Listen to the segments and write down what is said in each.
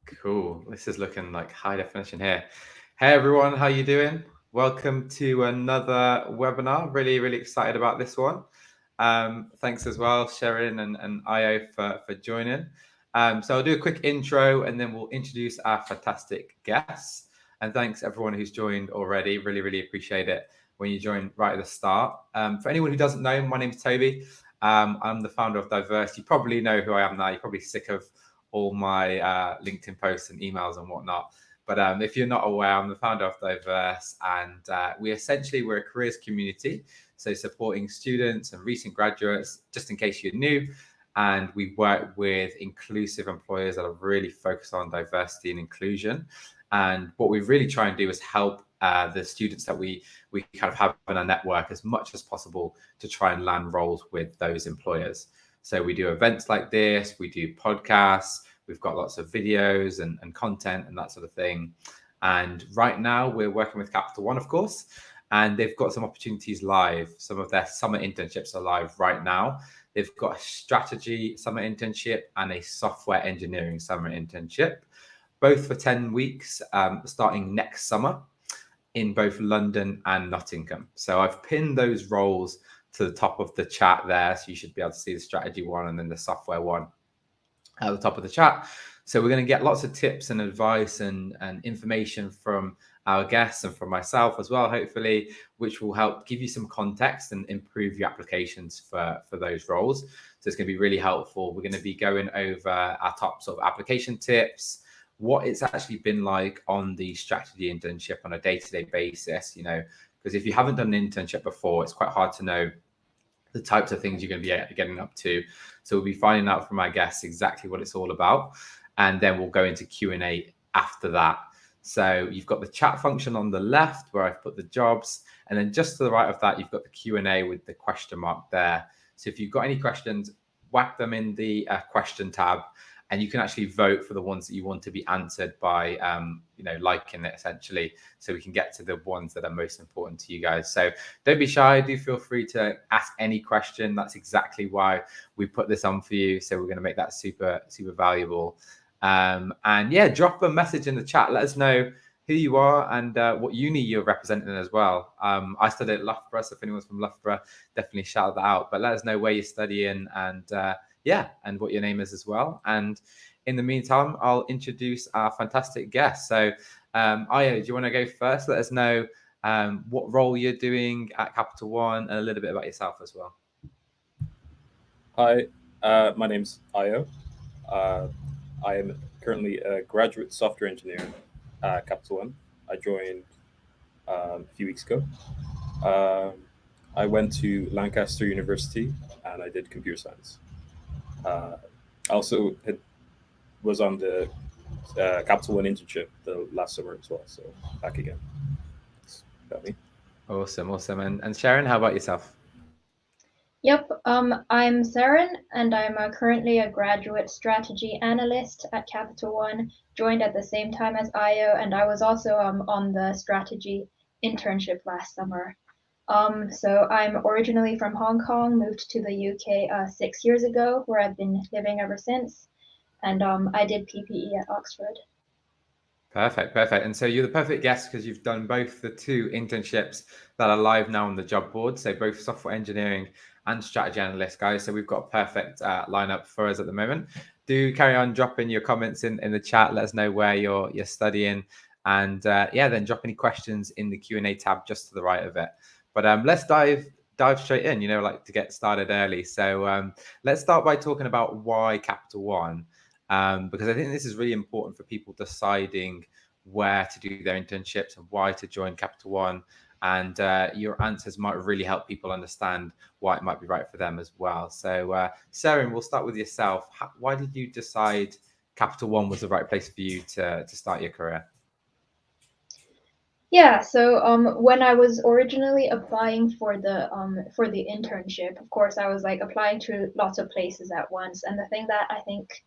Cool. This is looking like high definition here. Hey everyone, how you doing? Welcome to another webinar. Really excited about this one. Thanks as well, Sharon and Io for joining. So I'll do a quick intro and then we'll introduce our fantastic guests. And thanks everyone who's joined already. Really appreciate it when you join right at the start. For anyone who doesn't know, my name's Toby. I'm the founder of Diverse. You probably know who I am now. You're probably sick of all my LinkedIn posts and emails and whatnot. But if you're not aware, I'm the founder of Diverse, and we're a careers community, so supporting students and recent graduates, just in case you're new. And we work with inclusive employers that are really focused on diversity and inclusion. And what we really try and do is help the students that we kind of have in our network as much as possible to try and land roles with those employers. So we do events like this, we do podcasts, we've got lots of videos and content and that sort of thing. And right now we're working with Capital One, of course, and they've got some opportunities live. Some of their summer internships are live right now. They've got a strategy summer internship and a software engineering summer internship, both for 10 weeks, starting next summer in both London and Nottingham. So I've pinned those roles to the top of the chat there. So you should be able to see the strategy one and then the software one at the top of the chat. So we're going to get lots of tips and advice and information from our guests and from myself as well, hopefully, which will help give you some context and improve your applications for those roles. So it's going to be really helpful. We're going to be going over our top sort of application tips, what it's actually been like on the strategy internship on a day-to-day basis, because if you haven't done an internship before, it's quite hard to know the types of things you're going to be getting up to. So we'll be finding out from our guests exactly what it's all about. And then we'll go into Q&A after that. So you've got the chat function on the left where I've put the jobs. And then just to the right of that, you've got the Q&A with the question mark there. So if you've got any questions, whack them in the question tab. And you can actually vote for the ones that you want to be answered by, liking it essentially, so we can get to the ones that are most important to you guys. So don't be shy. Do feel free to ask any question. That's exactly why we put this on for you. So we're going to make that super valuable. And yeah, drop a message in the chat. Let us know who you are and what uni you're representing as well. I studied at Loughborough, so if anyone's from Loughborough, definitely shout that out. But let us know where you're studying and and what your name is as well. And in the meantime, I'll introduce our fantastic guest. So, Io, do you want to go first? Let us know what role you're doing at Capital One and a little bit about yourself as well. Hi, my name's Io. I am currently a graduate software engineer at Capital One. I joined a few weeks ago. I went to Lancaster University and I did computer science. I also was on the Capital One internship the last summer as well. So back again. That's about me. Awesome. And Sharon, how about yourself? Yep, I'm Saren, and I'm currently a graduate strategy analyst at Capital One, joined at the same time as Io, and I was also on the strategy internship last summer. So I'm originally from Hong Kong, moved to the UK 6 years ago, where I've been living ever since, and I did PPE at Oxford. Perfect. And so you're the perfect guest because you've done both the two internships that are live now on the job board. So both software engineering and strategy analyst, guys. So we've got a perfect lineup for us at the moment. Do carry on dropping your comments in the chat. Let us know where you're studying. And then drop any questions in the Q&A tab just to the right of it. But let's dive straight in, like to get started early. So let's start by talking about why Capital One. Because I think this is really important for people deciding where to do their internships and why to join Capital One. And your answers might really help people understand why it might be right for them as well. So, Saren, we'll start with yourself. Why did you decide Capital One was the right place for you to start your career? Yeah, so when I was originally applying for the internship, of course, I was like applying to lots of places at once. And the thing that I think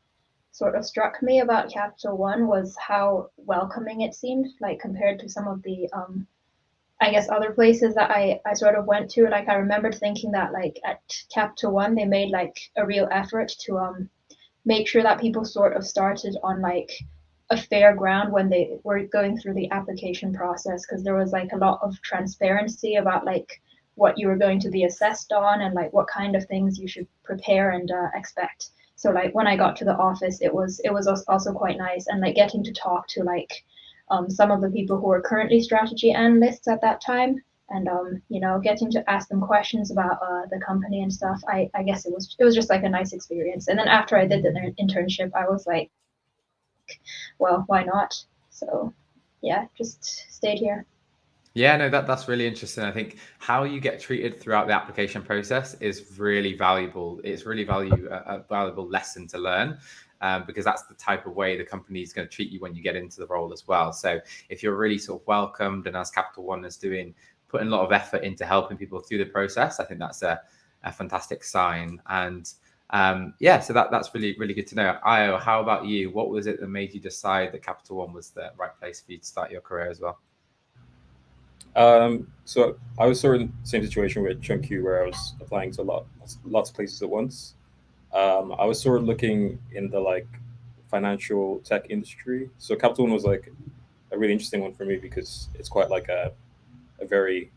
sort of struck me about Capital One was how welcoming it seemed, like compared to some of the I guess other places that I sort of went to. Like I remembered thinking that like at Capital One they made like a real effort to make sure that people sort of started on like a fair ground when they were going through the application process, because there was like a lot of transparency about like what you were going to be assessed on and like what kind of things you should prepare and expect. So like when I got to the office, it was also quite nice, and like getting to talk to like some of the people who are currently strategy analysts at that time, and you know, getting to ask them questions about the company and stuff. I guess it was just like a nice experience. And then after I did the internship, I was like, well, why not? So yeah, just stayed here. Yeah, no, that's really interesting. I think how you get treated throughout the application process is really valuable. It's really a valuable lesson to learn, because that's the type of way the company is going to treat you when you get into the role as well. So if you're really sort of welcomed, and as Capital One is doing, putting a lot of effort into helping people through the process, I think that's a fantastic sign. And yeah, so that's really good to know. Io, how about you? What was it that made you decide that Capital One was the right place for you to start your career as well? So I was sort of in the same situation with Chunky, where I was applying to lots of places at once. I was sort of looking in the like financial tech industry. So Capital One was like a really interesting one for me because it's quite like a very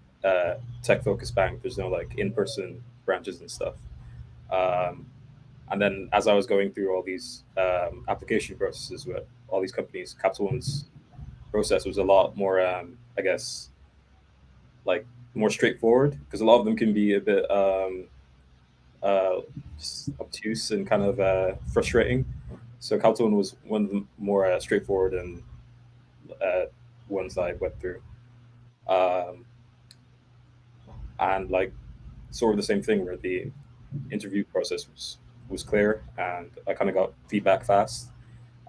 tech focused bank. There's no like in person branches and stuff. Um, and then as I was going through all these application processes with all these companies, Capital One's process was a lot more, I guess, like more straightforward, because a lot of them can be a bit uh, obtuse and kind of frustrating. So Capital One was one of the more straightforward and uh, ones that I went through. Um, and like sort of the same thing where the interview process was clear and I kind of got feedback fast.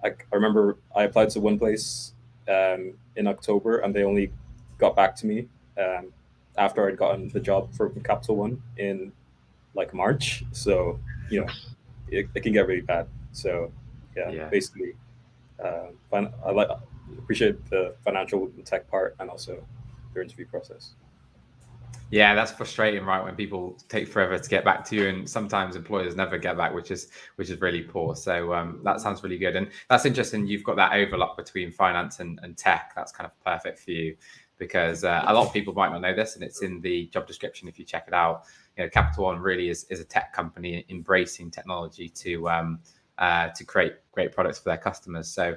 I remember I applied to one place in October and they only got back to me um, after I'd gotten the job for Capital One in like March. So it can get really bad. So yeah, Yeah. basically, I appreciate the financial and tech part and also their interview process. Yeah, that's frustrating, right? When people take forever to get back to you, and sometimes employers never get back, which is really poor. So that sounds really good, and that's interesting. You've got that overlap between finance and tech. That's kind of perfect for you, because a lot of people might not know this, and it's in the job description if you check it out. Capital One really is a tech company embracing technology to create great products for their customers. So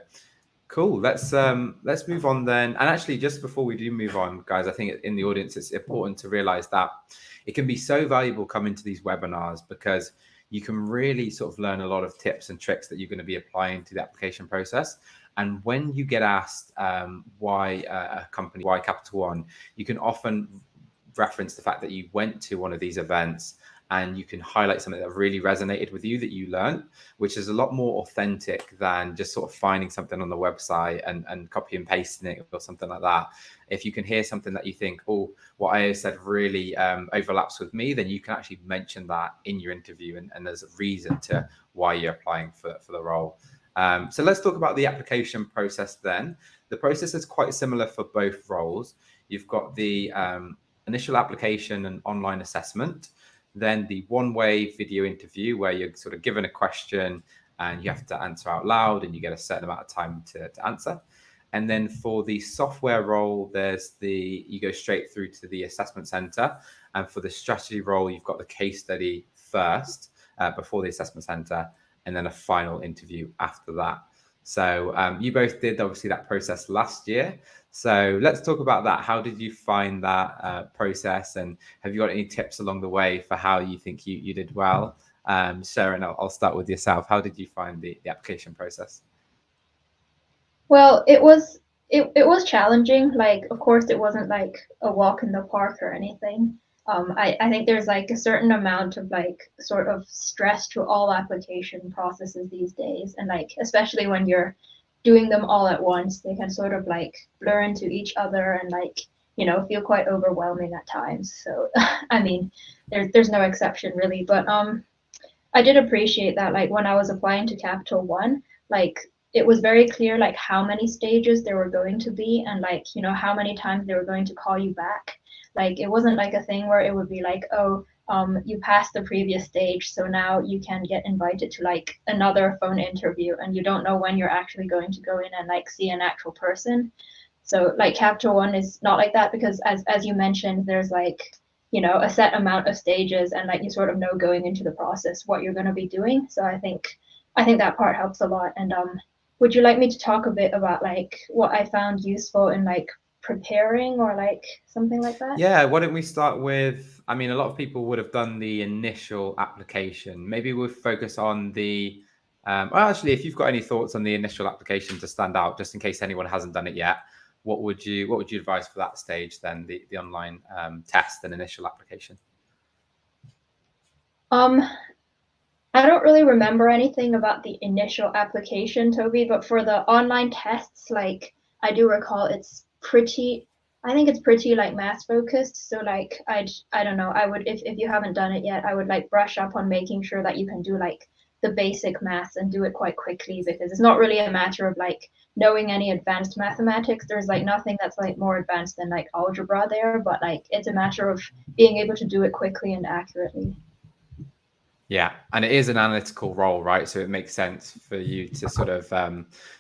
cool. Let's move on then. And actually, just before we do move on, guys, I think in the audience it's important to realize that it can be so valuable coming to these webinars, because you can really sort of learn a lot of tips and tricks that you're going to be applying to the application process. And when you get asked why a company, why Capital One, you can often reference the fact that you went to one of these events, and you can highlight something that really resonated with you that you learned, which is a lot more authentic than just sort of finding something on the website and copy and pasting it or something like that. If you can hear something that you think, oh, what I said really overlaps with me, then you can actually mention that in your interview, and there's a reason to why you're applying for the role. So let's talk about the application process then. The process is quite similar for both roles. You've got the initial application and online assessment, then the one-way video interview where you're sort of given a question and you have to answer out loud and you get a certain amount of time to answer. And then for the software role, you go straight through to the assessment center. And for the strategy role, you've got the case study first before the assessment center, and then a final interview after that. So you both did obviously that process last year. So let's talk about that. How did you find that process, and have you got any tips along the way for how you think you did well? Sharon, I'll start with yourself. How did you find the application process? Well, it was challenging. Like, of course, it wasn't like a walk in the park or anything. I think there's like a certain amount of like sort of stress to all application processes these days, and like especially when you're doing them all at once, they can sort of like blur into each other and like feel quite overwhelming at times. So I mean, there's no exception really, but I did appreciate that, like when I was applying to Capital One, like it was very clear like how many stages there were going to be, and like how many times they were going to call you back. Like it wasn't like a thing where it would be like, oh, you passed the previous stage, so now you can get invited to like another phone interview, and you don't know when you're actually going to go in and like see an actual person. So like Capital One is not like that, because as you mentioned, there's like, you know, a set amount of stages, and like you sort of know going into the process what you're going to be doing. So I think that part helps a lot. And would you like me to talk a bit about like what I found useful in like preparing or like something like that? Yeah, why don't we start with, I mean, a lot of people would have done the initial application. Maybe we'll focus on the, well, actually, if you've got any thoughts on the initial application to stand out, just in case anyone hasn't done it yet, what would you advise for that stage then, the online test and initial application? I don't really remember anything about the initial application, Toby, but for the online tests, like I do recall I think it's pretty like math focused. So like I don't know, I would, if you haven't done it yet, I would like brush up on making sure that you can do like the basic maths and do it quite quickly, because it's not really a matter of like knowing any advanced mathematics. There's like nothing that's like more advanced than like algebra there, but like it's a matter of being able to do it quickly and accurately. Yeah, and it is an analytical role, right? So it makes sense for you to sort of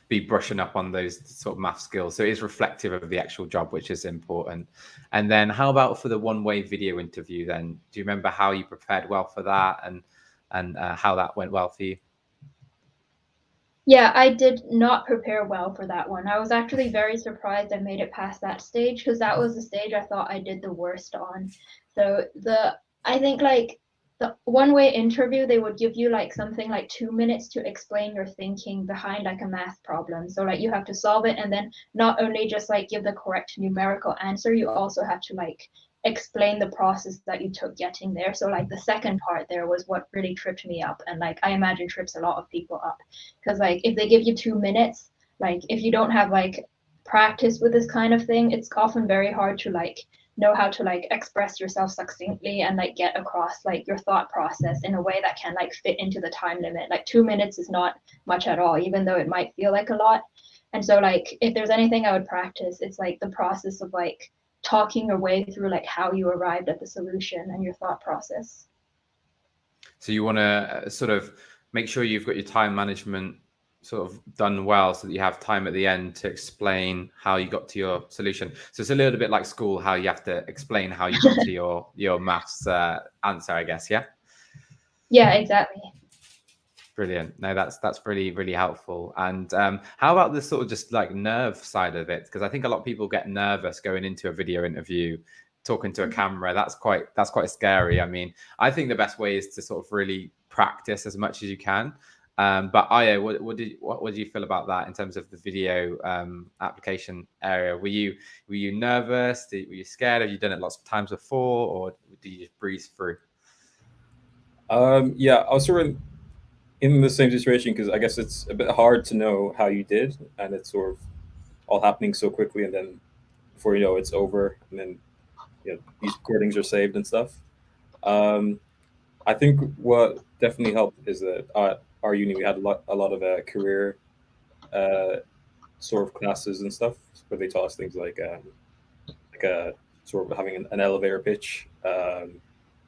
be brushing up on those sort of math skills. So it is reflective of the actual job, which is important. And then how about for the one-way video interview then? Do you remember how you prepared well for that, and how that went well for you? Yeah, I did not prepare well for that one. I was actually very surprised I made it past that stage, because that was the stage I thought I did the worst on. So I think like the one-way interview, they would give you like something like 2 minutes to explain your thinking behind like a math problem. So like you have to solve it, and then not only just like give the correct numerical answer, you also have to like explain the process that you took getting there. So like the second part there was what really tripped me up, and like I imagine trips a lot of people up, because like if they give you 2 minutes, like if you don't have like practice with this kind of thing, it's often very hard to like know how to like express yourself succinctly and like get across like your thought process in a way that can like fit into the time limit. Like 2 minutes is not much at all, even though it might feel like a lot. And so like if there's anything I would practice, it's like the process of like talking your way through like how you arrived at the solution and your thought process. So you want to sort of make sure you've got your time management sort of done well, so that you have time at the end to explain how you got to your solution. So it's a little bit like school, how you have to explain how you got to your maths answer, I guess. Yeah. Yeah, exactly. Brilliant. No, that's really, really helpful. And how about the sort of just like nerve side of it? Because I think a lot of people get nervous going into a video interview, talking to a camera. That's quite scary. I mean, I think the best way is to sort of really practice as much as you can. But Io, what do you feel about that in terms of the video application area? Were you nervous? Were you scared? Have you done it lots of times before, or did you just breeze through? Yeah, I was sort of in the same situation, because I guess it's a bit hard to know how you did, and it's sort of all happening so quickly, and then before you know it's over, and then these recordings are saved and stuff. I think what definitely helped is that at our uni we had a lot of career sort of classes and stuff, where they taught us things like sort of having an elevator pitch,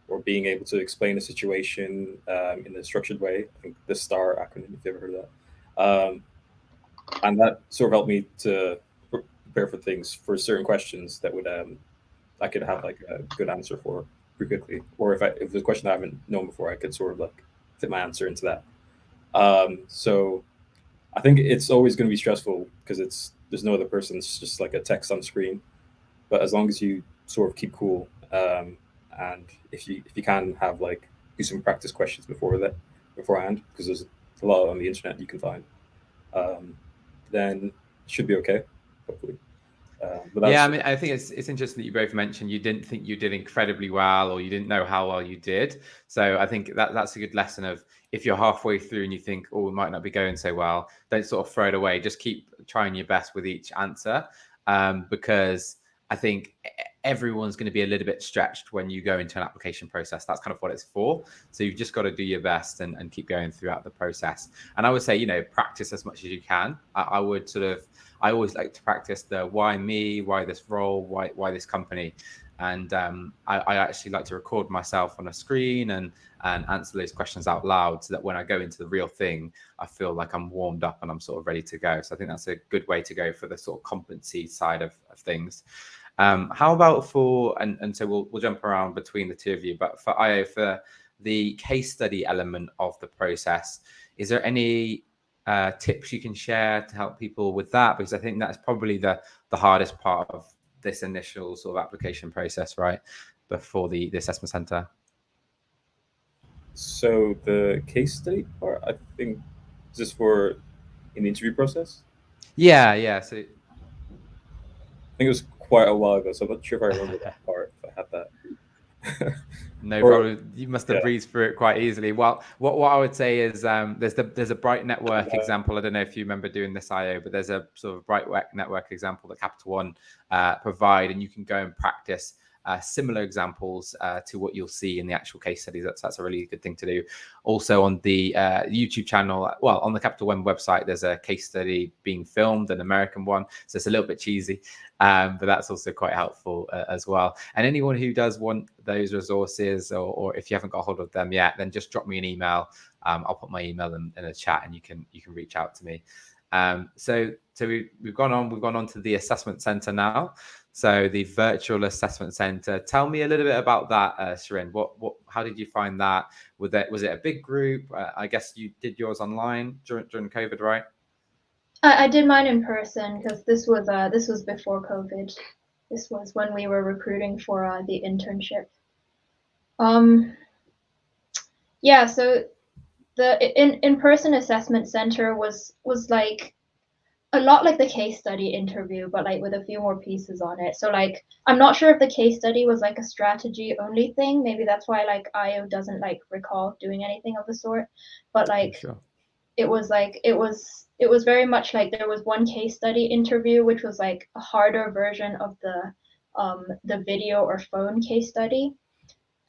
or being able to explain a situation in a structured way. I think the STAR acronym, if you've ever heard of that. And that sort of helped me to prepare for things, for certain questions that would I could have like a good answer for pretty quickly. Or if there's a question I haven't known before, I could sort of like fit my answer into that. So I think it's always going to be stressful, because there's no other person. It's just like a text on screen. But as long as you sort of keep cool, and if you can have like do some practice questions beforehand, because there's a lot on the internet you can find, then it should be okay, hopefully. Yeah, I mean, I think it's interesting that you both mentioned you didn't think you did incredibly well, or you didn't know how well you did. So I think that's a good lesson of, if you're halfway through and you think, oh, it might not be going so well, don't sort of throw it away. Just keep trying your best with each answer, because I think everyone's going to be a little bit stretched when you go into an application process. That's kind of what it's for. So you've just got to do your best and keep going throughout the process. And I would say, practice as much as you can. I would I always like to practice the why me, why this role, why this company. And I actually like to record myself on a screen and answer those questions out loud, so that when I go into the real thing, I feel like I'm warmed up and I'm sort of ready to go. So I think that's a good way to go for the sort of competency side of things. How about and so we'll jump around between the two of you, but for Io, for the case study element of the process, is there any tips you can share to help people with that? Because I think that's probably the hardest part of this initial sort of application process, right, before the assessment center. So the case study part, I think, is this for in the interview process? Yeah. So I think it was quite a while ago, so I'm not sure if I remember that part. If I had that. no Or problem. You must have yeah, breezed through it quite easily. Well, what I would say is there's a Bright Network example. I don't know if you remember doing this, IO, but there's a sort of Bright Network example that Capital One provide, and you can go and practice similar examples to what you'll see in the actual case studies. That's a really good thing to do. Also on the YouTube channel, well, on the Capital One website, there's a case study being filmed, an American one. So it's a little bit cheesy, but that's also quite helpful as well. And anyone who does want those resources, or if you haven't got a hold of them yet, then just drop me an email. I'll put my email in the chat, and you can reach out to me. So we've gone on to the assessment center now. So the virtual assessment center. Tell me a little bit about that, Shirin. How did you find that? Was it a big group? I guess you did yours online during COVID, right? I did mine in person because this was before COVID. This was when we were recruiting for the internship. Yeah, so the in-person assessment center was like a lot like the case study interview, but like with a few more pieces on it. So like I'm not sure if the case study was like a strategy only thing. Maybe that's why like IO doesn't like recall doing anything of the sort. But like Sure. it was very much like there was one case study interview, which was like a harder version of the video or phone case study.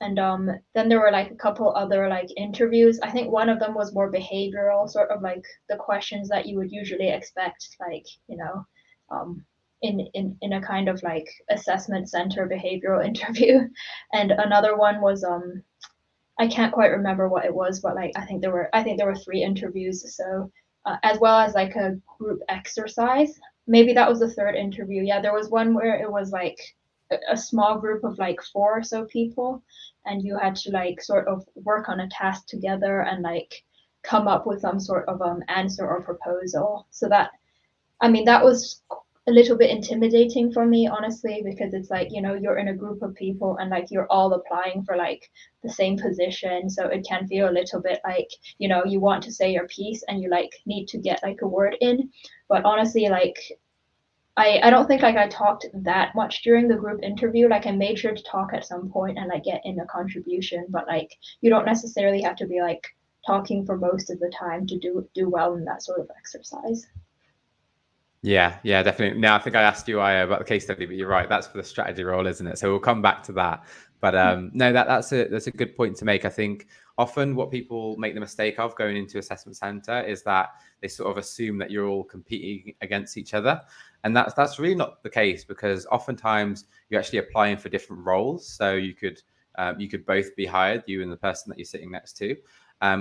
And then there were like a couple other like interviews. I think one of them was more behavioral, sort of like the questions that you would usually expect, like, in a kind of like assessment center behavioral interview. And another one was I can't quite remember what it was, but like I think there were 3 interviews. So as well as like a group exercise. Maybe that was the 3rd interview. Yeah, there was one where it was like a small group of like 4 or so people, and you had to like sort of work on a task together and like come up with some sort of answer or proposal. So that was a little bit intimidating for me, honestly, because it's like, you're in a group of people and like you're all applying for like the same position. So it can feel a little bit like, you want to say your piece and you like need to get like a word in. But honestly, like I don't think like I talked that much during the group interview. Like I made sure to talk at some point and like get in a contribution, but like you don't necessarily have to be like talking for most of the time to do well in that sort of exercise. Yeah, definitely. Now, I think I asked you, Io, about the case study, but you're right. That's for the strategy role, isn't it? So we'll come back to that. But no, that's a good point to make. I think often what people make the mistake of going into assessment center is that they sort of assume that you're all competing against each other, and that's really not the case, because oftentimes you're actually applying for different roles. So you could both be hired, you and the person that you're sitting next to,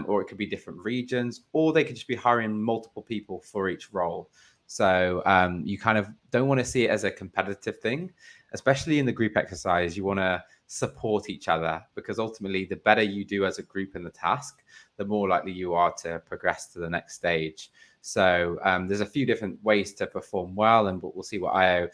or it could be different regions, or they could just be hiring multiple people for each role. So you kind of don't want to see it as a competitive thing, especially in the group exercise. You want to support each other, because ultimately the better you do as a group in the task, the more likely you are to progress to the next stage. So there's a few different ways to perform well, and we'll see what IO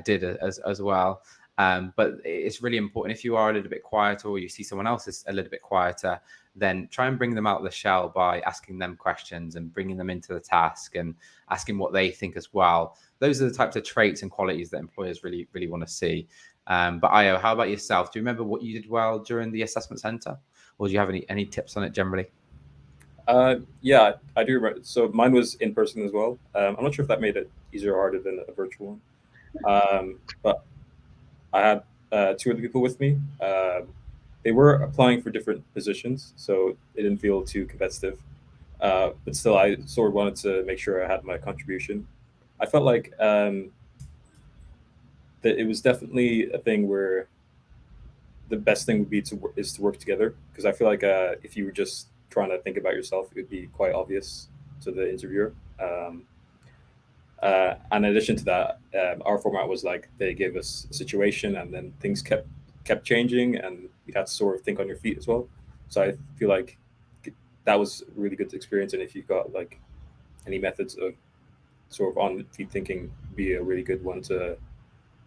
did as well. But it's really important, if you are a little bit quieter or you see someone else is a little bit quieter, then try and bring them out of the shell by asking them questions and bringing them into the task and asking what they think as well. Those are the types of traits and qualities that employers really, really want to see. But Io, how about yourself? Do you remember what you did well during the assessment center, or do you have any tips on it generally? Yeah, I do remember. So mine was in person as well. I'm not sure if that made it easier or harder than a virtual one. But I had 2 other people with me. They were applying for different positions, so it didn't feel too competitive. But still, I sort of wanted to make sure I had my contribution. I felt like that it was definitely a thing where the best thing would be is to work together, because I feel like if you were just trying to think about yourself, it would be quite obvious to the interviewer. And in addition to that, our format was like they gave us a situation, and then things kept changing, and you had to sort of think on your feet as well. So I feel like that was a really good experience. And if you've got like any methods of sort of on feet thinking, be a really good one to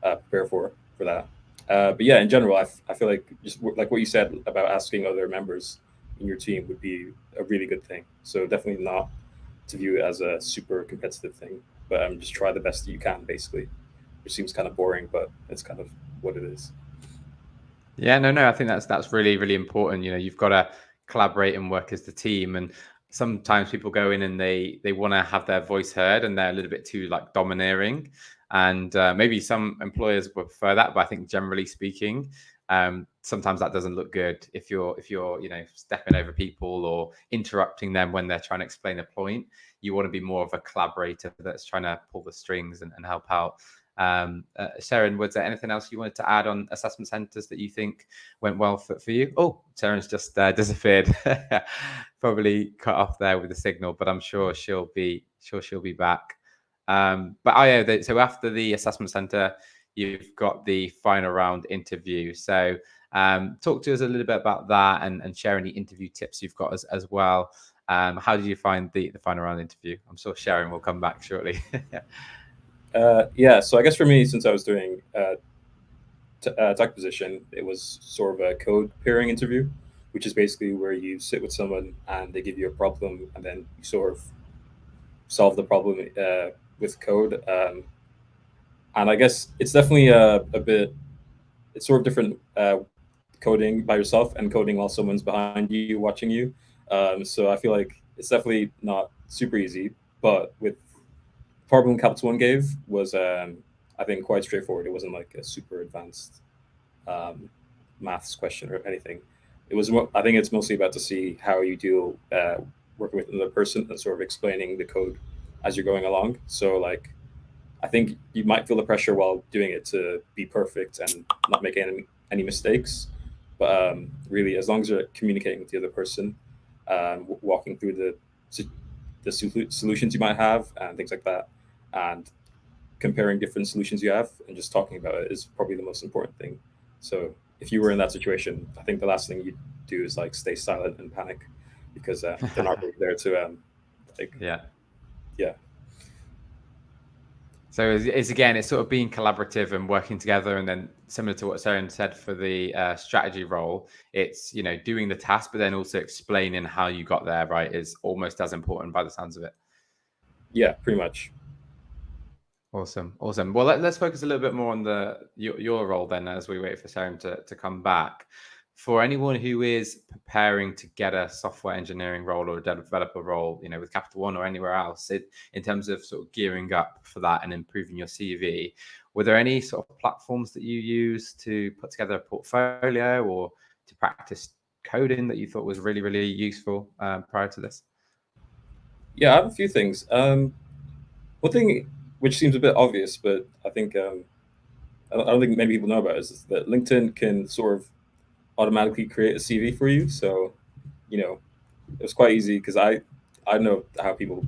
prepare for that. But yeah, in general, I feel like just like what you said about asking other members in your team would be a really good thing. So definitely not to view it as a super competitive thing, but just try the best that you can, basically, which seems kind of boring, but it's kind of what it is. Yeah, no, I think that's really, really important. You've got to collaborate and work as the team. And sometimes people go in and they want to have their voice heard, and they're a little bit too like domineering. And maybe some employers would prefer that, but I think generally speaking, sometimes that doesn't look good if you're stepping over people or interrupting them when they're trying to explain a point. You want to be more of a collaborator that's trying to pull the strings and help out. Sharon, was there anything else you wanted to add on assessment centres that you think went well for you? Oh, Sharon's just disappeared. Probably cut off there with the signal, but I'm sure she'll be back. So after the assessment centre, you've got the final round interview. So talk to us a little bit about that, and share any interview tips you've got as well. How did you find the final round interview? I'm sure Sharon will come back shortly. Yeah, so I guess for me, since I was doing tech position, it was sort of a code pairing interview, which is basically where you sit with someone and they give you a problem, and then you sort of solve the problem with code. And I guess it's definitely a bit, it's sort of different coding by yourself and coding while someone's behind you watching you. So I feel like it's definitely not super easy, but with problem Capital One gave was, I think, quite straightforward. It wasn't like a super advanced um, maths question or anything. It was I think it's mostly about to see how you deal working with another person and sort of explaining the code as you're going along. So like, I think you might feel the pressure while doing it to be perfect and not make any mistakes. But really, as long as you're communicating with the other person, walking through the solutions you might have and things like that, and comparing different solutions you have and just talking about it is probably the most important thing. So if you were in that situation, I think the last thing you'd do is like stay silent and panic, because they're not really there to like Yeah. yeah. So it's sort of being collaborative and working together, and then similar to what Sharon said for the strategy role, it's doing the task, but then also explaining how you got there. Right, is almost as important by the sounds of it. Yeah, pretty much. Awesome. Well, let's focus a little bit more on your role then, as we wait for Sharon to come back. For anyone who is preparing to get a software engineering role or a developer role, with Capital One or anywhere else, in terms of sort of gearing up for that and improving your CV, were there any sort of platforms that you use to put together a portfolio or to practice coding that you thought was really, really useful prior to this? Yeah, I have a few things. One thing which seems a bit obvious, but I think I don't think many people know about is that LinkedIn can sort of automatically create a CV for you. So, it was quite easy because I know how people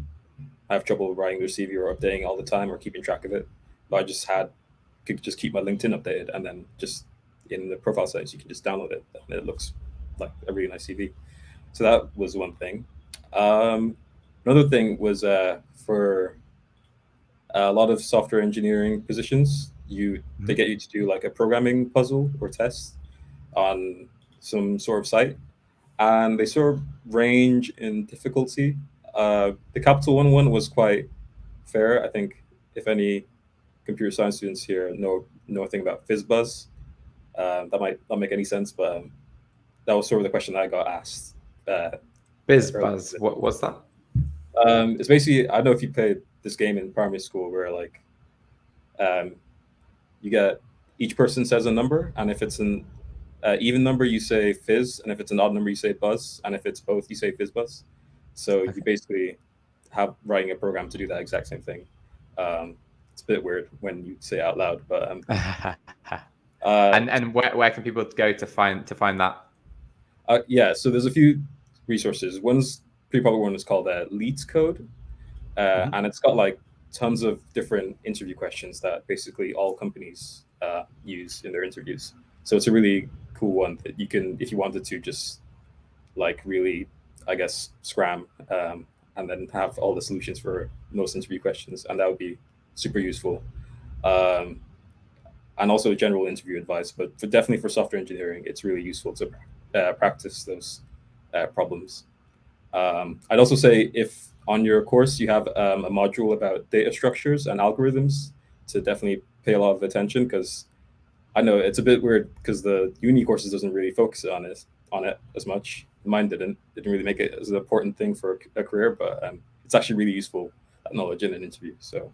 have trouble writing their CV or updating all the time or keeping track of it. But I just could just keep my LinkedIn updated, and then just in the profile settings you can just download it, and it looks like a really nice CV. So that was one thing. Another thing was for a lot of software engineering positions, they get you to do like a programming puzzle or test on some sort of site, and they sort of range in difficulty. The Capital One was quite fair. I think if any computer science students here know a thing about FizzBuzz, that might not make any sense, but that was sort of the question I got asked. BizBuzz, what was that? It's basically, I don't know if you played this game in primary school where like you get, each person says a number, and if it's an even number you say fizz, and if it's an odd number you say buzz, and if it's both you say fizz buzz. So you basically have writing a program to do that exact same thing. It's a bit weird when you say it out loud, but And where can people go to find that? Yeah, so there's a few resources. One's pretty popular one is called Leets Code, and it's got like tons of different interview questions that basically all companies use in their interviews. So it's a really cool one that you can, if you wanted to, just like really, I guess, scram and then have all the solutions for most interview questions, and that would be super useful. Um, and also general interview advice, but definitely for software engineering, it's really useful to practice those problems. I'd also say if on your course you have a module about data structures and algorithms, to definitely pay a lot of attention, because I know it's a bit weird because the uni courses doesn't really focus on it as much. Mine didn't really make it as an important thing for a career, but it's actually really useful knowledge in an interview. So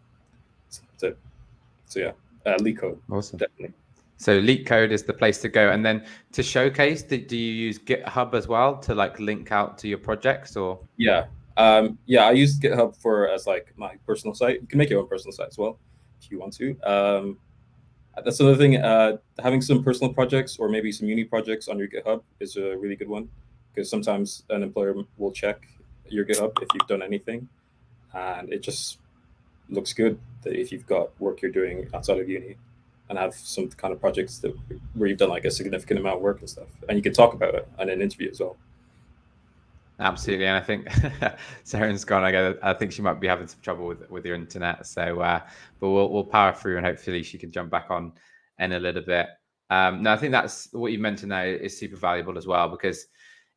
yeah, leak code. Awesome. Definitely. So LeetCode is the place to go. And then to showcase, do you use GitHub as well to like link out to your projects or? Yeah. I use GitHub as like my personal site. You can make your own personal site as well if you want to. That's another thing. Having some personal projects or maybe some uni projects on your GitHub is a really good one, because sometimes an employer will check your GitHub if you've done anything, and it just looks good that if you've got work you're doing outside of uni and have some kind of projects where you've done like a significant amount of work and stuff, and you can talk about it in an interview as well. Absolutely, and I think Sarah's gone. I think she might be having some trouble with your internet. So, but we'll power through, and hopefully she can jump back on in a little bit. No, I think that's what you mentioned now is super valuable as well, because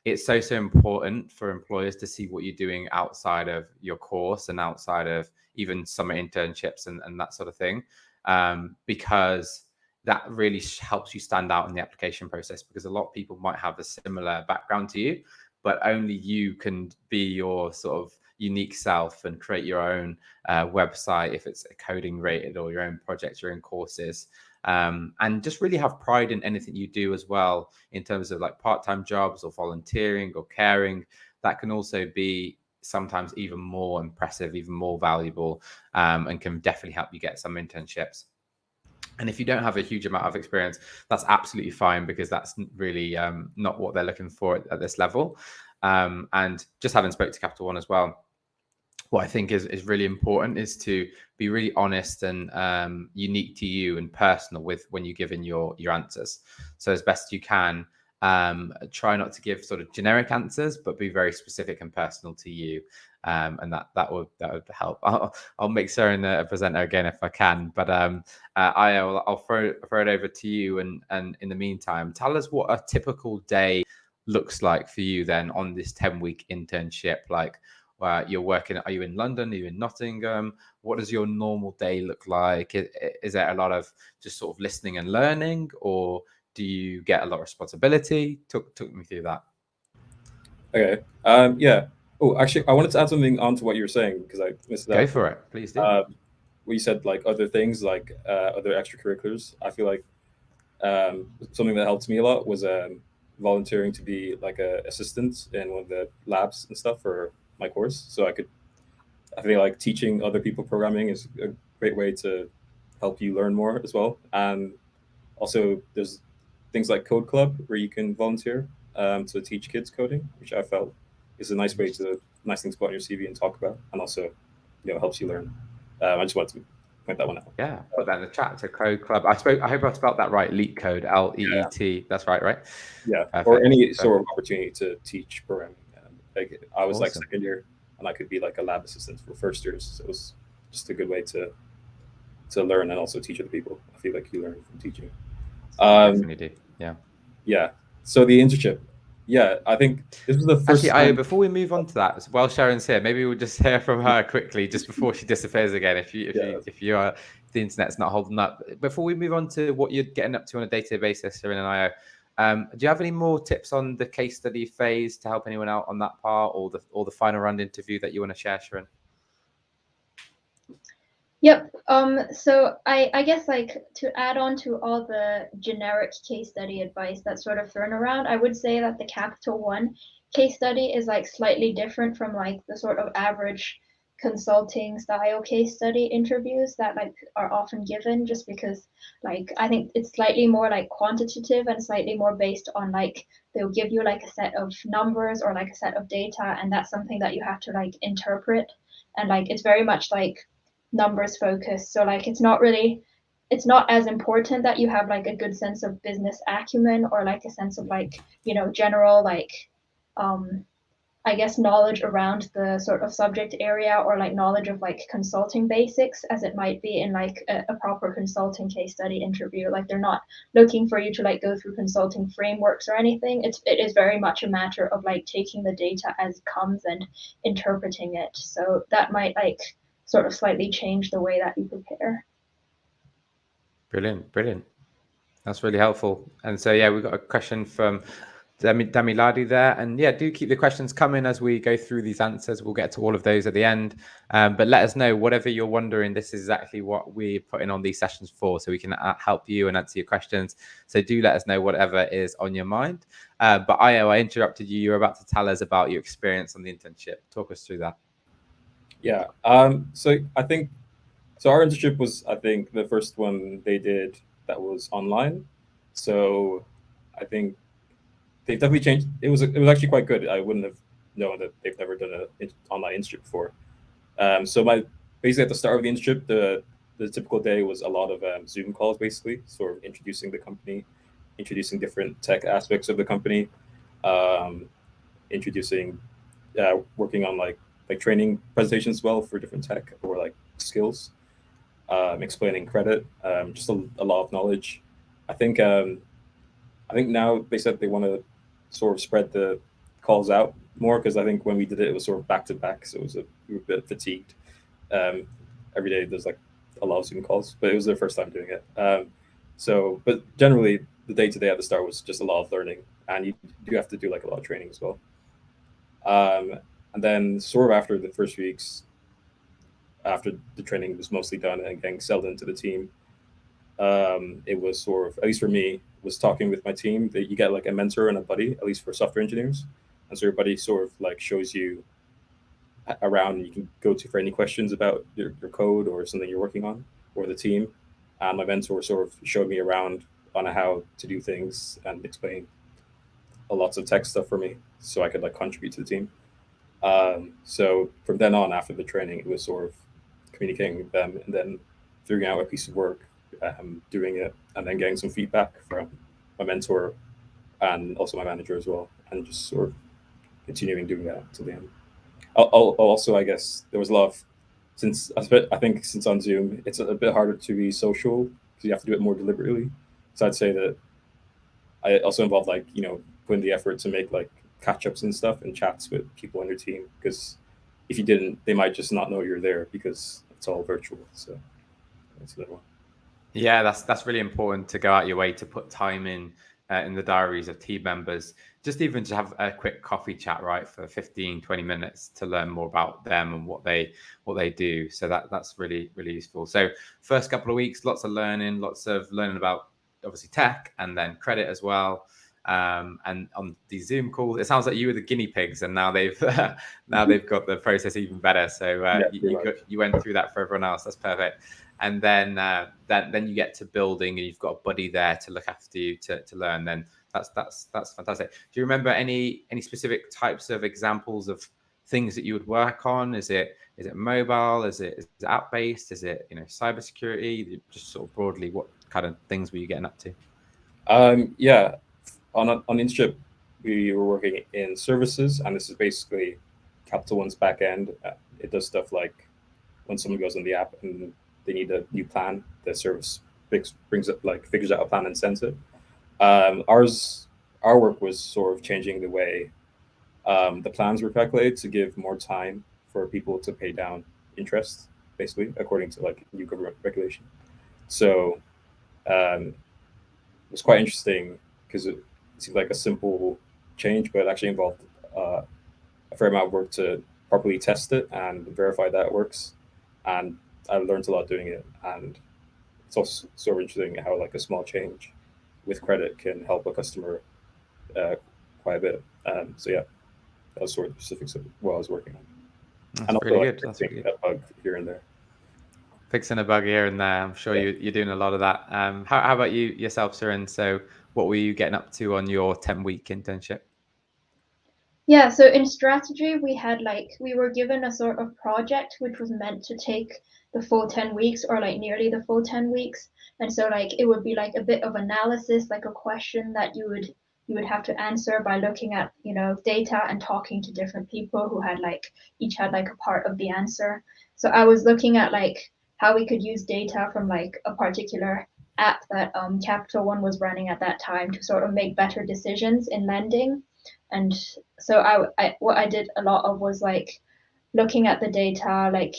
it's so important for employers to see what you're doing outside of your course and outside of even summer internships and that sort of thing, because that really helps you stand out in the application process, because a lot of people might have a similar background to you, but only you can be your sort of unique self and create your own website if it's coding rated, or your own projects, your own courses, and just really have pride in anything you do as well, in terms of like part-time jobs or volunteering or caring. That can also be sometimes even more impressive, even more valuable, and can definitely help you get some internships. And if you don't have a huge amount of experience, that's absolutely fine, because that's really not what they're looking for at this level. And just having spoke to Capital One as well, what I think is really important is to be really honest and unique to you and personal with when you give in your answers. So as best you can, try not to give sort of generic answers, but be very specific and personal to you. And that would help. I'll make Søren a presenter again if I can, but I'll throw it over to you. And in the meantime, tell us what a typical day looks like for you then on this 10-week internship. Like, you're working, are you in London? Are you in Nottingham? What does your normal day look like? Is there a lot of just sort of listening and learning, or do you get a lot of responsibility? Talk me through that. Okay. Yeah. Oh, actually, I wanted to add something onto what you were saying, because I missed that. Go for it, please do. What you said, like other things, like other extracurriculars. I feel like something that helped me a lot was volunteering to be like an assistant in one of the labs and stuff for my course. So I feel like teaching other people programming is a great way to help you learn more as well. And also, there's things like Code Club where you can volunteer to teach kids coding, which I felt is a nice thing to put on your CV and talk about, and also, helps you learn. I just wanted to point that one out. Yeah, put that in the chat to Code Club. I hope I spelled that right. LeetCode, LEET. Yeah. That's right? Yeah. Perfect. Or any sort of opportunity to teach programming. Like I was like second year, and I could be like a lab assistant for first years. So it was just a good way to learn and also teach other people. I feel like you learn from teaching. Definitely do. Yeah. Yeah. So the internship. Yeah, I think this was the first. Actually, before we move on to that, while Sharon's here, maybe we'll just hear from her quickly, just before she disappears again. If the internet's not holding up, before we move on to what you're getting up to on a day-to-day basis, Sharon and I, do you have any more tips on the case study phase to help anyone out on that part, or the final round interview that you want to share, Sharon? Yep. So I guess, like, to add on to all the generic case study advice that's sort of thrown around, I would say that the Capital One case study is like slightly different from like the sort of average consulting style case study interviews that like are often given, just because like I think it's slightly more like quantitative and slightly more based on like they'll give you like a set of numbers or like a set of data, and that's something that you have to like interpret, and like it's very much like numbers focused. So like it's not as important that you have like a good sense of business acumen or like a sense of like, you know, general like um I guess knowledge around the sort of subject area, or like knowledge of like consulting basics, as it might be in like a proper consulting case study interview. Like they're not looking for you to like go through consulting frameworks or anything. It is very much a matter of like taking the data as it comes and interpreting it. So that might like sort of slightly change the way that you prepare. Brilliant. That's really helpful. And so, yeah, we've got a question from Damiladi there. And yeah, do keep the questions coming as we go through these answers. We'll get to all of those at the end. But let us know, whatever you're wondering, this is exactly what we're putting on these sessions for, so we can help you and answer your questions. So do let us know whatever is on your mind. But I interrupted you. You were about to tell us about your experience on the internship. Talk us through that. Yeah. So I think our internship was, I think, the first one they did that was online. So I think they've definitely changed. It was actually quite good. I wouldn't have known that they've never done an online internship before. So my basically at the start of the internship, the typical day was a lot of Zoom calls, basically, sort of introducing the company, introducing different tech aspects of the company, um, introducing, working on like training presentations as well for different tech or like skills, explaining credit, just a lot of knowledge. I think I think now they said they want to sort of spread the calls out more, because I think when we did it was sort of back to back, so we were a bit fatigued. Um, every day there's like a lot of Zoom calls, but it was their first time doing it. But generally the day to day at the start was just a lot of learning, and you do have to do like a lot of training as well. And then sort of after the first weeks, after the training was mostly done and getting settled into the team, it was sort of, at least for me, was talking with my team, that you get like a mentor and a buddy, at least for software engineers. And so your buddy sort of like shows you around, and you can go to for any questions about your code or something you're working on, or the team. And my mentor sort of showed me around on how to do things and explain a lots of tech stuff for me, so I could like contribute to the team. So from then on, after the training, it was sort of communicating with them, and then figuring out a piece of work, doing it, and then getting some feedback from my mentor and also my manager as well, and just sort of continuing doing that till the end. Also, I guess there was a lot of, since I think since on Zoom, it's a bit harder to be social because you have to do it more deliberately. So I'd say that I also involved like, putting the effort to make like catch ups and stuff and chats with people on your team, because if you didn't, they might just not know you're there because it's all virtual. So that's another one. Yeah, that's really important, to go out your way to put time in the diaries of team members, just even to have a quick coffee chat, right, for 15-20 minutes to learn more about them and what they do. So that's really, really useful. So first couple of weeks, lots of learning about obviously tech and then credit as well. And on these Zoom calls, it sounds like you were the guinea pigs, and now they've got the process even better. So you went through that for everyone else. That's perfect. And then you get to building, and you've got a buddy there to look after you to learn. Then that's fantastic. Do you remember any specific types of examples of things that you would work on? Is it mobile? Is it app based? Is it cybersecurity? Just sort of broadly, what kind of things were you getting up to? Yeah, on Internship, we were working in services, and this is basically Capital One's back end. It does stuff like when someone goes on the app and they need a new plan, the service brings up, like, figures out a plan and sends it. Our work was sort of changing the way the plans were calculated to give more time for people to pay down interest, basically according to like new government regulation. So it was quite interesting because it seemed like a simple change, but it actually involved a fair amount of work to properly test it and verify that it works. And I learned a lot doing it. And it's also sort of interesting how like a small change with credit can help a customer quite a bit. So yeah, that was sort of the specifics of what I was working on. That's and also really like good. That's fixing really good. a bug here and there. Fixing a bug here and there. I'm sure Yeah. you're doing a lot of that. How about you yourself, Surin? So, what were you getting up to on your 10-week internship? Yeah, so in strategy, we were given a sort of project which was meant to take the full 10 weeks or like nearly the full 10 weeks. And so like it would be like a bit of analysis, like a question that you would have to answer by looking at, data and talking to different people who had like each had like a part of the answer. So I was looking at like how we could use data from like a particular app that Capital One was running at that time to sort of make better decisions in lending. And so what I did a lot of was like looking at the data like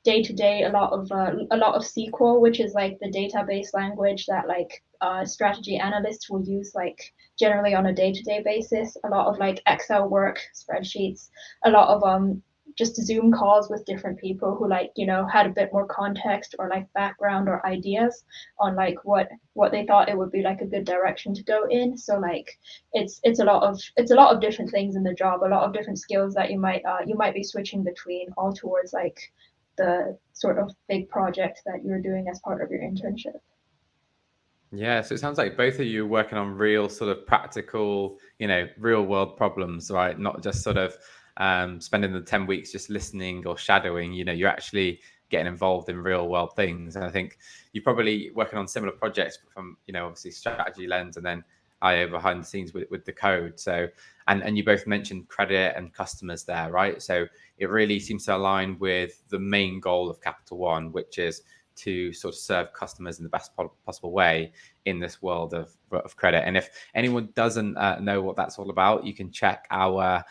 day to day, a lot of SQL, which is like the database language that like strategy analysts will use like generally on a day to day basis. A lot of like Excel work, spreadsheets, a lot of just Zoom calls with different people who like had a bit more context or like background or ideas on like what they thought it would be like a good direction to go in. So like it's a lot of different things in the job, a lot of different skills that you might be switching between, all towards like the sort of big project that you're doing as part of your internship. Yeah, so it sounds like both of you are working on real sort of practical, real world problems, right? Not just sort of spending the 10 weeks just listening or shadowing, you're actually getting involved in real world things. And I think you're probably working on similar projects from, obviously strategy lens and then IO behind the scenes with the code. So, and you both mentioned credit and customers there, right? So it really seems to align with the main goal of Capital One, which is to sort of serve customers in the best possible way in this world of credit. And if anyone doesn't know what that's all about, you can check our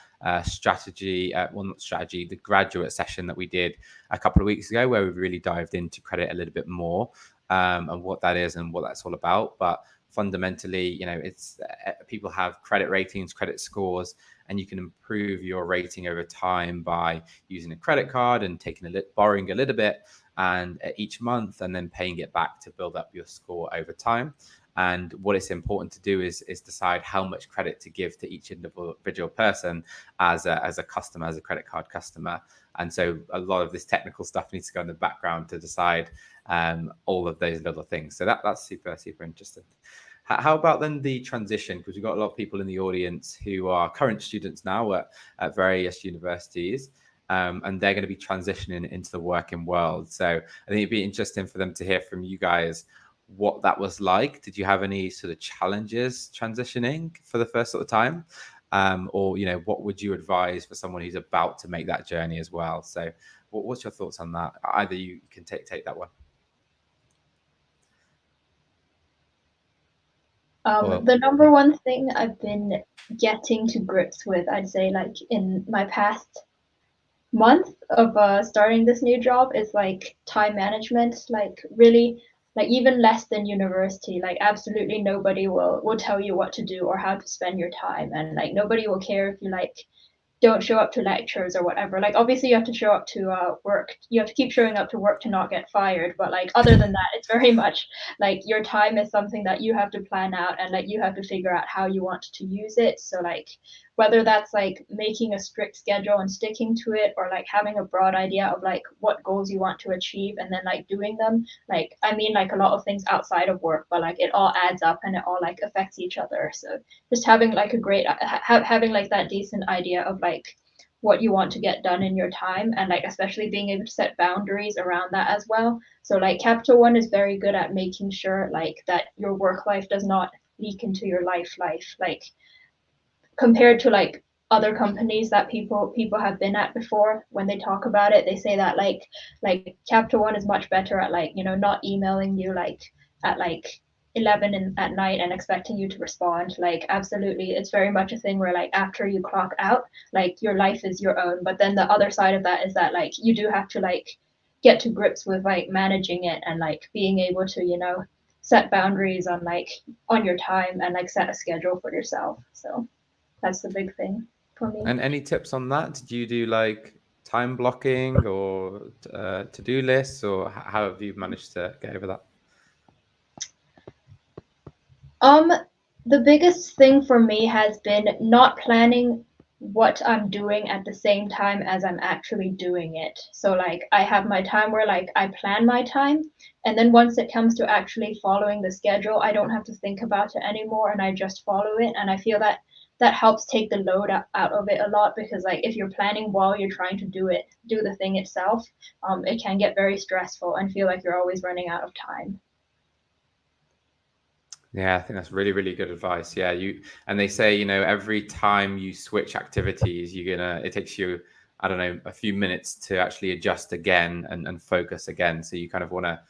strategy, not strategy, the graduate session that we did a couple of weeks ago, where we really dived into credit a little bit more and what that is and what that's all about. But fundamentally, it's people have credit ratings, credit scores, and you can improve your rating over time by using a credit card and borrowing a little bit and each month and then paying it back to build up your score over time. And what it's important to do is decide how much credit to give to each individual person as a customer, as a credit card customer. And so a lot of this technical stuff needs to go in the background to decide all of those little things. So that's super, super interesting. How about then the transition? Because we've got a lot of people in the audience who are current students now at various universities. And they're going to be transitioning into the working world. So I think it'd be interesting for them to hear from you guys what that was like. Did you have any sort of challenges transitioning for the first sort of time? Or, what would you advise for someone who's about to make that journey as well? So what's your thoughts on that? Either you can take that one. The number one thing I've been getting to grips with, I'd say, like in my past month of starting this new job, is like time management. Like really, like even less than university, like absolutely nobody will tell you what to do or how to spend your time, and like nobody will care if you like don't show up to lectures or whatever. Like obviously you have to show up to work. You have to keep showing up to work to not get fired. But like other than that, it's very much like your time is something that you have to plan out, and like you have to figure out how you want to use it. So like whether that's like making a strict schedule and sticking to it, or like having a broad idea of like what goals you want to achieve and then like doing them. Like I mean like a lot of things outside of work, but like it all adds up and it all like affects each other. So just having like a great having like that decent idea of like what you want to get done in your time, and like especially being able to set boundaries around that as well. So like Capital One is very good at making sure like that your work life does not leak into your life, like compared to like other companies that people have been at before. When they talk about it, they say that like Capital One is much better at like not emailing you like at like 11 at night and expecting you to respond. Like absolutely, it's very much a thing where like after you clock out, like your life is your own. But then the other side of that is that like you do have to like get to grips with like managing it and like being able to set boundaries on like on your time and like set a schedule for yourself. So that's the big thing for me. And any tips on that? Did you do like time blocking or to-do lists, or how have you managed to get over that? The biggest thing for me has been not planning what I'm doing at the same time as I'm actually doing it. So like I have my time where like I plan my time, and then once it comes to actually following the schedule, I don't have to think about it anymore and I just follow it. And I feel that that helps take the load out of it a lot, because like if you're planning while you're trying to do the thing itself, it can get very stressful and feel like you're always running out of time. Yeah, I think that's really, really good advice. Yeah, and they say, every time you switch activities, it takes you, I don't know, a few minutes to actually adjust again and focus again. So you kind of want to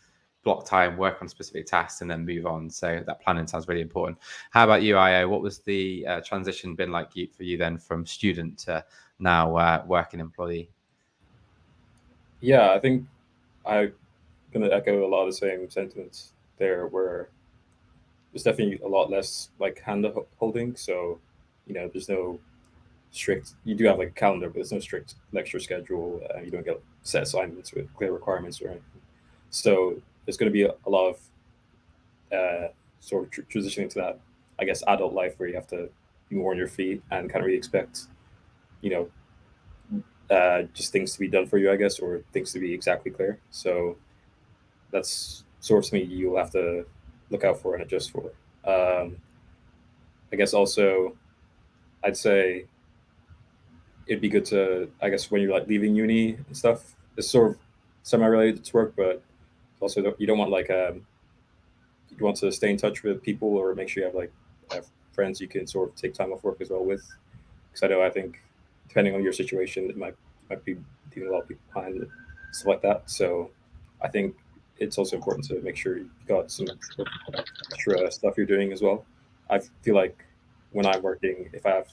block time, work on specific tasks, and then move on. So that planning sounds really important. How about you, Io? What was the transition been like for you then from student to now working employee? Yeah, I think I'm gonna echo a lot of the same sentiments there, where there's definitely a lot less like hand holding. So, there's no strict. You do have like a calendar, but there's no strict lecture schedule. You don't get set assignments with clear requirements or anything. So there's going to be a lot of sort of transitioning to that, I guess, adult life where you have to be more on your feet and kind of really expect, you know, just things to be done for you, I guess, or things to be exactly clear. So that's sort of something you'll have to look out for and adjust for. Um, I guess also, I'd say it'd be good to, I guess, when you're like leaving uni and stuff, it's sort of semi-related to work, but also you don't want like you want to stay in touch with people or make sure you have friends you can sort of take time off work as well with. Because I think depending on your situation, it might be leaving a lot of people behind and stuff like that. So I think it's also important to make sure you've got some extra stuff you're doing as well. I feel like when I'm working, if I have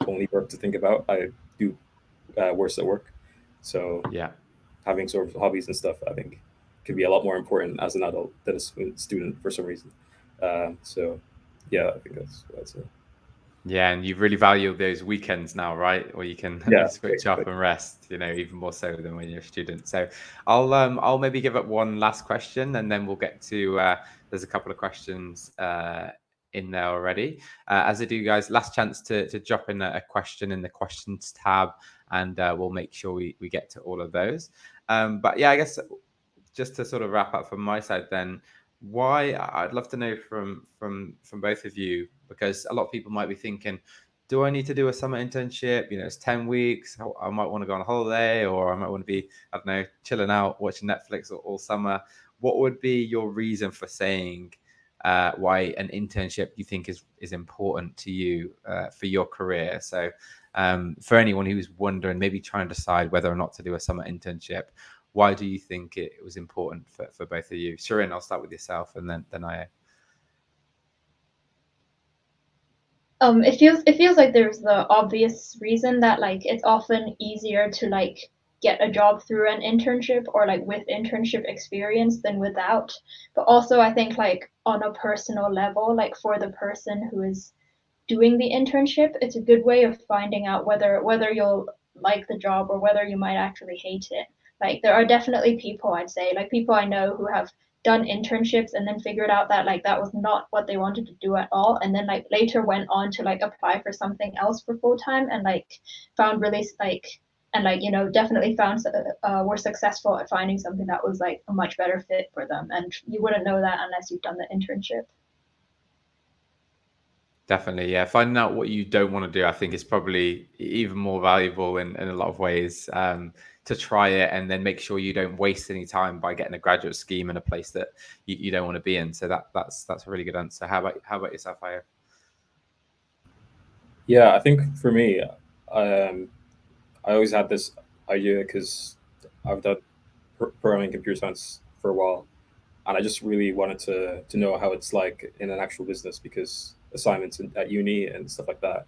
only work to think about, I do worse at work. So Yeah. having sort of hobbies and stuff, I think, can be a lot more important as an adult than a student for some reason. So, yeah, I think that's what I'd say. Yeah, and you really value those weekends now, right? Where you can Yeah, switch off and rest, even more so than when you're a student. So I'll maybe give up one last question, and then we'll get to there's a couple of questions in there already. As I do, guys, last chance to drop in a question in the questions tab, and we'll make sure we get to all of those. But yeah, I guess just to sort of wrap up from my side then, why I'd love to know from both of you, because a lot of people might be thinking, do I need to do a summer internship? It's 10 weeks. I might want to go on a holiday, or I might want to be, I don't know, chilling out watching Netflix all summer. What would be your reason for saying why an internship you think is important to you for your career? So for anyone who's wondering, maybe trying to decide whether or not to do a summer internship, why do you think it was important for both of you? Shirin, I'll start with yourself, and then I. It feels like there's the obvious reason that like it's often easier to like get a job through an internship or like with internship experience than without. But also I think like on a personal level, like for the person who is doing the internship, it's a good way of finding out whether you'll like the job or whether you might actually hate it. Like there are definitely people, I'd say, like people I know who have done internships and then figured out that like that was not what they wanted to do at all, and then like later went on to like apply for something else for full time and like found really like and like definitely found were successful at finding something that was like a much better fit for them, and you wouldn't know that unless you've done the internship. Definitely, yeah. Finding out what you don't want to do, I think, is probably even more valuable in a lot of ways. To try it and then make sure you don't waste any time by getting a graduate scheme in a place that you don't want to be in. So that's a really good answer. How about yourself, Aya? yeah. I think for me, I always had this idea because I've done programming computer science for a while, and I just really wanted to know how it's like in an actual business because assignments at uni and stuff like that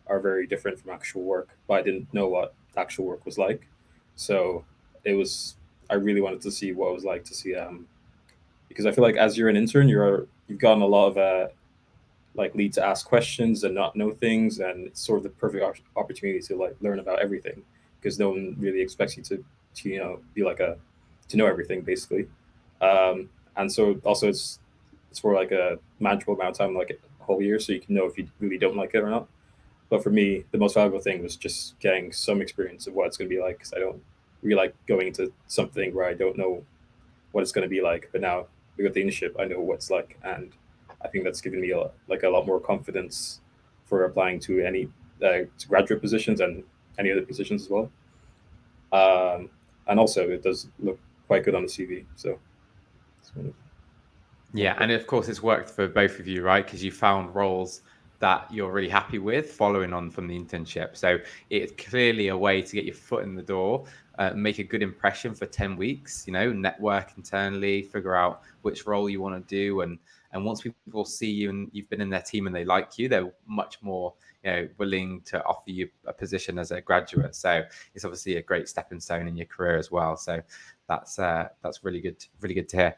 are very different from actual work. But I didn't know what actual work was like, so it was I really wanted to see what it was like to see because I feel like as you're an intern, you've gotten a lot of like lead to ask questions and not know things, and it's sort of the perfect opportunity to like learn about everything because no one really expects you to be like a to know everything basically. And so also it's for like a manageable amount of time, like a whole year, so you can know if you really don't like it or not. But for me, the most valuable thing was just getting some experience of what it's going to be like, because I don't really like going into something where I don't know what it's going to be like. But now with the internship, I know what it's like, and I think that's given me a lot more confidence for applying to any to graduate positions and any other positions as well. Um, and also, it does look quite good on the CV. So, it's kind of Yeah, and of course, it's worked for both of you, right? Because you found roles that you're really happy with following on from the internship. So it's clearly a way to get your foot in the door, make a good impression for 10 weeks, network internally, figure out which role you want to do. And once people see you and you've been in their team and they like you, they're much more, willing to offer you a position as a graduate. So it's obviously a great stepping stone in your career as well. So that's really good to hear.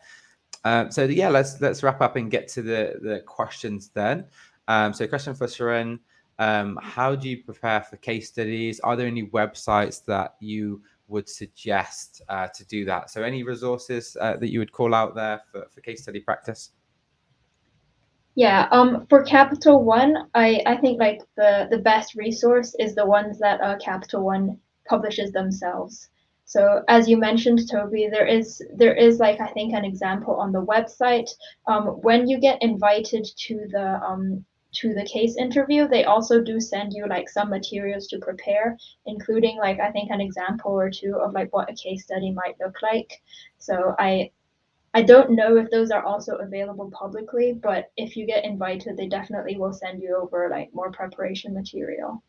So yeah, let's wrap up and get to the questions then. So question for Sharon, how do you prepare for case studies? Are there any websites that you would suggest to do that? So any resources that you would call out there for case study practice? Yeah, for Capital One, I think like the best resource is the ones that Capital One publishes themselves. So as you mentioned, Toby, there is like I think an example on the website. When you get invited to the case interview, they also do send you like some materials to prepare, including like I think an example or two of like what a case study might look like. So I don't know if those are also available publicly, but if you get invited, they definitely will send you over like more preparation material.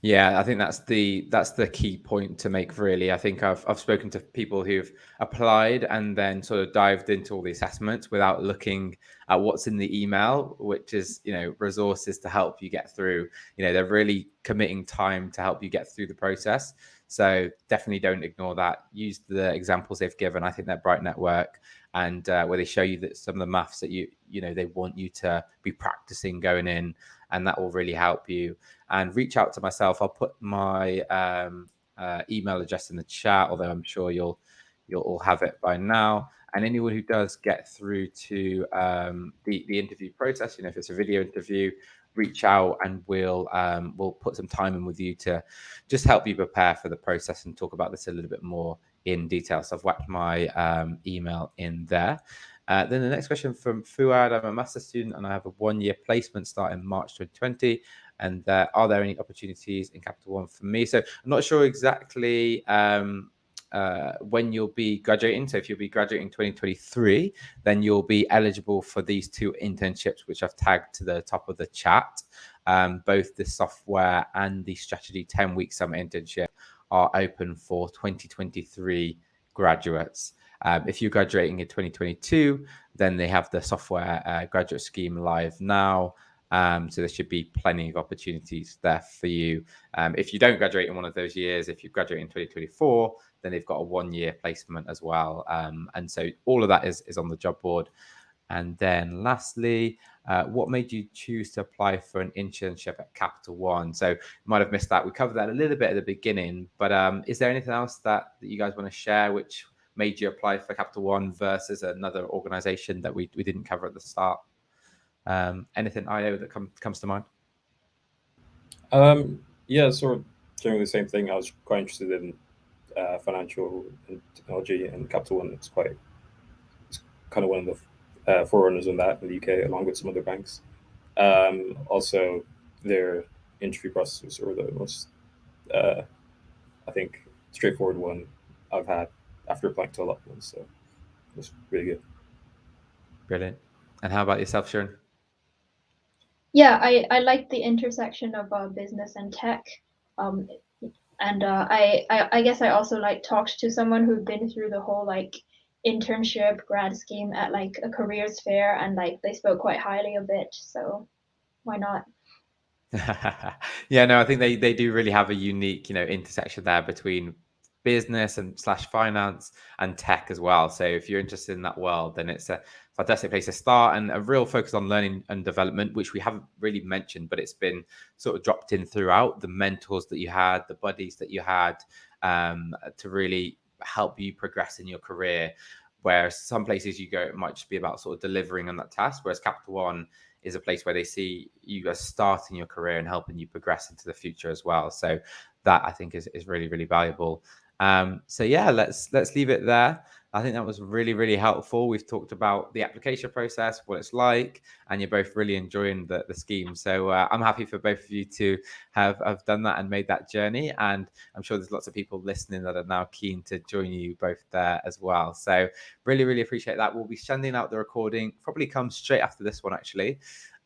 Yeah, I think that's the key point to make. Really, I think I've spoken to people who've applied and then sort of dived into all the assessments without looking at what's in the email, which is resources to help you get through. They're really committing time to help you get through the process. So definitely don't ignore that. Use the examples they've given. I think that Bright Network and where they show you that some of the maths that they want you to be practicing going in, and that will really help you. And reach out to myself. I'll put my email address in the chat, although I'm sure you'll all have it by now. And anyone who does get through to the interview process, if it's a video interview, reach out and we'll put some time in with you to just help you prepare for the process and talk about this a little bit more in detail. So I've whacked my email in there. Then the next question from Fuad. I'm a master's student and I have a 1-year placement starting March 2020. And are there any opportunities in Capital One for me? So I'm not sure exactly when you'll be graduating. So if you'll be graduating 2023, then you'll be eligible for these 2 internships, which I've tagged to the top of the chat. Both the software and the strategy 10-week summer internship are open for 2023 graduates. If you're graduating in 2022, then they have the software graduate scheme live now. So there should be plenty of opportunities there for you. If you don't graduate in one of those years, if you graduate in 2024, then they've got a 1-year placement as well. And so all of that is on the job board. And then lastly, what made you choose to apply for an internship at Capital One? So you might have missed that. We covered that a little bit at the beginning, but is there anything else that you guys want to share which made you apply for Capital One versus another organization that we didn't cover at the start? Anything IO that comes to mind? Yeah, sort of generally the same thing. I was quite interested in financial and technology, and Capital One. It's kind of one of the forerunners in that in the UK, along with some other banks. Also, their interview process was sort of the most, uh, I think, straightforward one I've had after applying to a lot of ones. So it was really good. Brilliant. And how about yourself, Sharon? Yeah, I like the intersection of business and tech. Um, and I guess I also like talked to someone who'd been through the whole like internship grad scheme at like a careers fair, and like they spoke quite highly of it. So why not? Yeah, no, I think they do really have a unique, intersection there between business and slash finance and tech as well. So if you're interested in that world, then it's a fantastic place to start, and a real focus on learning and development, which we haven't really mentioned, but it's been sort of dropped in throughout. The mentors that you had, the buddies that you had, to really help you progress in your career. Whereas some places you go, it might just be about sort of delivering on that task. Whereas Capital One is a place where they see you guys starting your career and helping you progress into the future as well. So that I think is really, really valuable. So yeah, let's leave it there. I think that was really, really helpful. We've talked about the application process, what it's like, and you're both really enjoying the scheme. So I'm happy for both of you to have done that and made that journey. And I'm sure there's lots of people listening that are now keen to join you both there as well. So really, really appreciate that. We'll be sending out the recording, probably comes straight after this one, actually.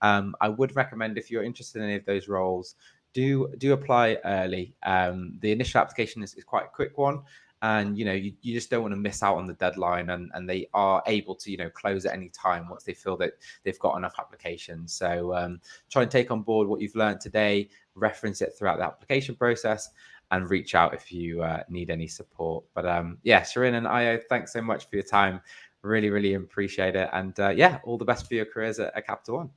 I would recommend, if you're interested in any of those roles, do apply early. The initial application is quite a quick one, and you just don't want to miss out on the deadline, and they are able to close at any time once they feel that they've got enough applications. So try and take on board what you've learned today, reference it throughout the application process, and reach out if you need any support. But yeah, Shirin and Io, thanks so much for your time. Really, really appreciate it. And yeah, all the best for your careers at Capital One.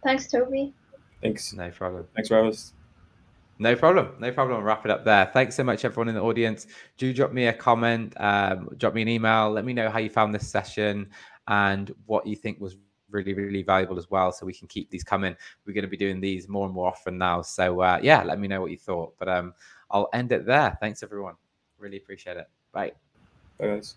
Thanks, Toby. Thanks. No problem. Thanks, Ravis. No problem. No problem. I'll wrap it up there. Thanks so much, everyone in the audience. Do drop me a comment, drop me an email. Let me know how you found this session and what you think was really, really valuable as well, so we can keep these coming. We're going to be doing these more and more often now. So yeah, let me know what you thought. But I'll end it there. Thanks, everyone. Really appreciate it. Bye. Bye, guys.